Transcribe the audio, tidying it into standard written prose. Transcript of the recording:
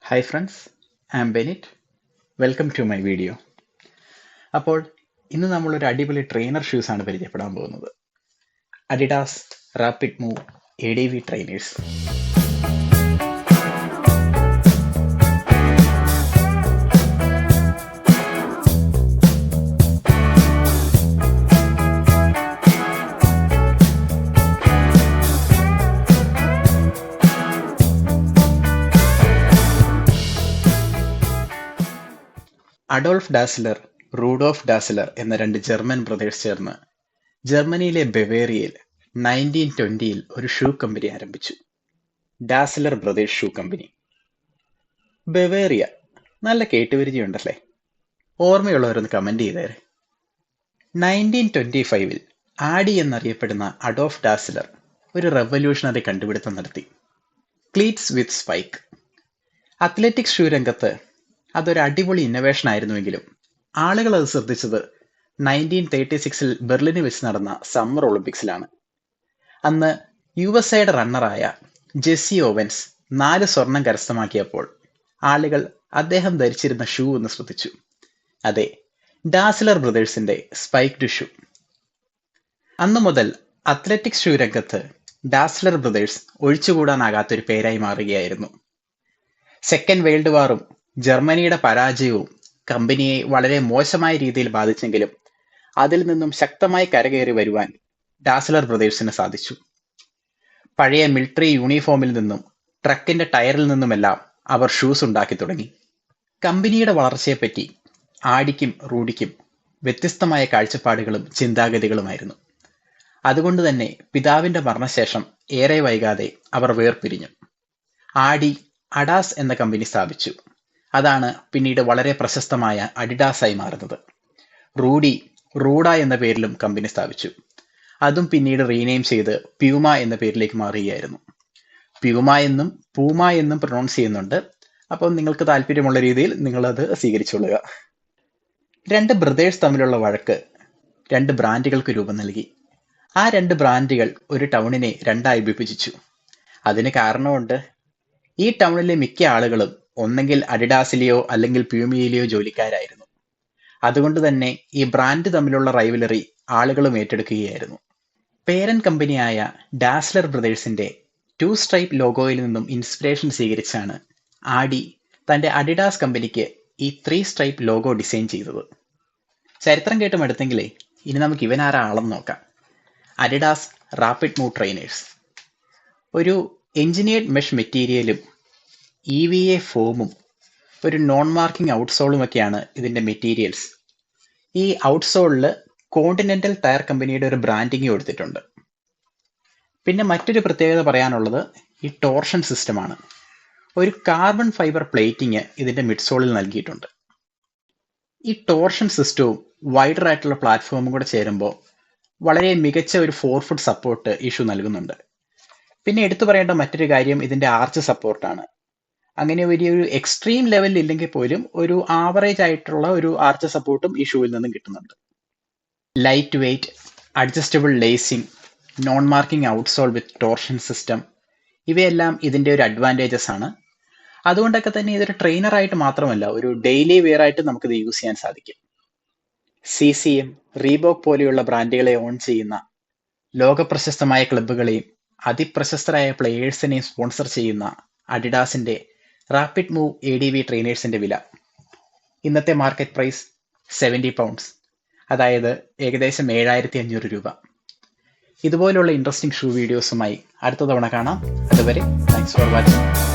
Hi friends, I am Benit. Welcome to my video. അപ്പോൾ ഇന്ന് നമ്മളൊരു അടിപൊളി ട്രെയിനർ ഷൂസ് ആണ് പരിചയപ്പെടാൻ പോകുന്നത്. Adidas Rapid Move ADV trainers. Adolf Dassler, Rudolf Dassler എന്ന രണ്ട് ജർമ്മൻ ബ്രദേഴ്സ് ചേർന്ന് ജർമ്മനിയിലെ ബവേറിയയിൽ 1920 ഒരു ഷൂ കമ്പനി ആരംഭിച്ചു. Dassler brothers shoe company. Bavaria, നല്ല കേട്ടുപരിചയമുണ്ടല്ലേ? ഓർമ്മയുള്ളവരൊന്ന് കമന്റ് ചെയ്തേരെ. 1925 ആഡി എന്നറിയപ്പെടുന്ന അഡോൾഫ് ഡാസ്ലർ ഒരു റെവല്യൂഷണറി കണ്ടുപിടുത്തം നടത്തി. ക്ലീറ്റ്സ് വിത്ത് സ്പൈക്ക്. അത്ലറ്റിക്സ് ഷൂ രംഗത്ത് അതൊരു അടിപൊളി ഇന്നോവേഷൻ ആയിരുന്നുവെങ്കിലും ആളുകൾ അത് ശ്രദ്ധിച്ചത് 1936 ബെർലിനിൽ വെച്ച് നടന്ന സമ്മർ ഒളിമ്പിക്സിലാണ്. അന്ന് USA റണ്ണറായ ജെസ്സി ഓവൻസ് 4 സ്വർണം കരസ്ഥമാക്കിയപ്പോൾ ആളുകൾ അദ്ദേഹം ധരിച്ചിരുന്ന ഷൂ ഒന്ന് ശ്രദ്ധിച്ചു. അതെ, ഡാസ്ലർ ബ്രദേഴ്സിന്റെ സ്പൈക്ഡ് ഷൂ. അന്നു മുതൽ അത്ലറ്റിക്സ് ഷൂ രംഗത്ത് ഡാസ്ലർ ബ്രദേഴ്സ് ഒഴിച്ചുകൂടാനാകാത്തൊരു പേരായി മാറുകയായിരുന്നു. സെക്കൻഡ് വേൾഡ് വാറും ജർമ്മനിയുടെ പരാജയവും കമ്പനിയെ വളരെ മോശമായ രീതിയിൽ ബാധിച്ചെങ്കിലും അതിൽ നിന്നും ശക്തമായി കരകയറി വരുവാൻ ഡാസ്ലർ ബ്രദേഴ്സിന് സാധിച്ചു. പഴയ മിലിറ്ററി യൂണിഫോമിൽ നിന്നും ട്രക്കിന്റെ ടയറിൽ നിന്നുമെല്ലാം അവർ ഷൂസ് ഉണ്ടാക്കി തുടങ്ങി. കമ്പനിയുടെ വളർച്ചയെപ്പറ്റി ആഡിക്കും റൂഡിക്കും വ്യത്യസ്തമായ കാഴ്ചപ്പാടുകളും ചിന്താഗതികളുമായിരുന്നു. അതുകൊണ്ട് തന്നെ പിതാവിന്റെ മരണശേഷം ഏറെ വൈകാതെ അവർ വേർപിരിഞ്ഞു. ആഡി അഡാസ് എന്ന കമ്പനി സ്ഥാപിച്ചു. അതാണ് പിന്നീട് വളരെ പ്രശസ്തമായ അഡിഡാസ് ആയി മാറുന്നത്. റൂഡി റൂഡ എന്ന പേരിലും കമ്പനി സ്ഥാപിച്ചു. അതും പിന്നീട് റീനെയിം ചെയ്ത് പ്യൂമ എന്ന പേരിലേക്ക് മാറുകയായിരുന്നു. പ്യൂമ എന്നും പൂമ എന്നും പ്രൊനൗൺസ് ചെയ്യുന്നുണ്ട്. അപ്പോൾ നിങ്ങൾക്ക് താല്പര്യമുള്ള രീതിയിൽ നിങ്ങളത് സ്വീകരിച്ചുകൊള്ളുക. രണ്ട് ബ്രദേഴ്സ് തമ്മിലുള്ള വഴക്ക് 2 ബ്രാൻഡുകൾക്ക് രൂപം നൽകി. ആ 2 ബ്രാൻഡുകൾ ഒരു ടൗണിനെ 2ആയി വിഭജിച്ചു. അതിന് കാരണമുണ്ട്. ഈ ടൗണിലെ മിക്ക ആളുകളും ഒന്നെങ്കിൽ അഡിഡാസിലെയോ അല്ലെങ്കിൽ പ്യൂമയിലെയോ ജോലിക്കാരായിരുന്നു. അതുകൊണ്ട് തന്നെ ഈ ബ്രാൻഡ് തമ്മിലുള്ള റൈവലറി ആളുകളും ഏറ്റെടുക്കുകയായിരുന്നു. പേരന്റ് കമ്പനിയായ ഡാസ്ലർ ബ്രദേഴ്സിന്റെ 2 സ്ട്രൈപ്പ് ലോഗോയിൽ നിന്നും ഇൻസ്പിറേഷൻ സ്വീകരിച്ചാണ് ആഡി തന്റെ അഡിഡാസ് കമ്പനിക്ക് ഈ 3 സ്ട്രൈപ്പ് ലോഗോ ഡിസൈൻ ചെയ്തത്. ചരിത്രം കേട്ടും എടുത്തെങ്കിലേ ഇനി നമുക്ക് ഇവനാരാ ആളെന്ന് നോക്കാം. Adidas Rapid move trainers. ഒരു എഞ്ചിനീയർഡ് മെഷ് മെറ്റീരിയലും EVA ഫോമും ഒരു നോൺ മാർക്കിംഗ് ഔട്ട്സോളും ഒക്കെയാണ് ഇതിന്റെ മെറ്റീരിയൽസ്. ഈ ഔട്ട്സോളിൽ കോണ്ടിനെന്റൽ ടയർ കമ്പനിയുടെ ഒരു ബ്രാൻഡിങ് കൊടുത്തിട്ടുണ്ട്. പിന്നെ മറ്റൊരു പ്രത്യേകത പറയാനുള്ളത് ഈ ടോർഷൻ സിസ്റ്റമാണ്. ഒരു കാർബൺ ഫൈബർ പ്ലേറ്റിങ് ഇതിന്റെ മിഡ്സോളിൽ നൽകിയിട്ടുണ്ട്. ഈ ടോർഷൻ സിസ്റ്റവും വൈഡർ ആയിട്ടുള്ള പ്ലാറ്റ്ഫോമും കൂടെ ചേരുമ്പോൾ വളരെ മികച്ച ഒരു 4 ഫുട്ട് സപ്പോർട്ട് ഈ ഷൂ നൽകുന്നുണ്ട്. പിന്നെ എടുത്തു പറയേണ്ട മറ്റൊരു കാര്യം ഇതിന്റെ ആർച്ച് സപ്പോർട്ടാണ്. അങ്ങനെ വലിയൊരു എക്സ്ട്രീം ലെവലിൽ ഇല്ലെങ്കിൽ പോലും ഒരു ആവറേജ് ആയിട്ടുള്ള ഒരു ആർച്ച് സപ്പോർട്ടും ഈ ഷൂവിൽ നിന്നും കിട്ടുന്നുണ്ട്. Light weight, adjustable lacing, non marking outsole with torsion system, ഇവയെല്ലാം ഇതിന്റെ ഒരു അഡ്വാൻറ്റേജസ് ആണ്. അതുകൊണ്ടൊക്കെ തന്നെ ഇതൊരു ട്രെയിനറായിട്ട് മാത്രമല്ല, ഒരു ഡെയിലി വെയർ ആയിട്ട് നമുക്കിത് യൂസ് ചെയ്യാൻ സാധിക്കും. CCM, റീബോക്ക് പോലെയുള്ള ബ്രാൻഡുകളെ ഓൺ ചെയ്യുന്ന ലോകപ്രശസ്തമായ ക്ലബ്ബുകളെയും അതിപ്രശസ്തരായ പ്ലെയേഴ്സിനെയും സ്പോൺസർ ചെയ്യുന്ന അഡിഡാസിന്റെ റാപ്പിഡ് മൂവ് ADV ട്രെയിനേഴ്സിന്റെ വില ഇന്നത്തെ മാർക്കറ്റ് പ്രൈസ് £70, അതായത് ഏകദേശം 7500 രൂപ. ഇതുപോലുള്ള ഇൻട്രസ്റ്റിംഗ് ഷൂ വീഡിയോസുമായി അടുത്ത തവണ കാണാം. അതുവരെ താങ്ക്സ് ഫോർ വാച്ചിങ്.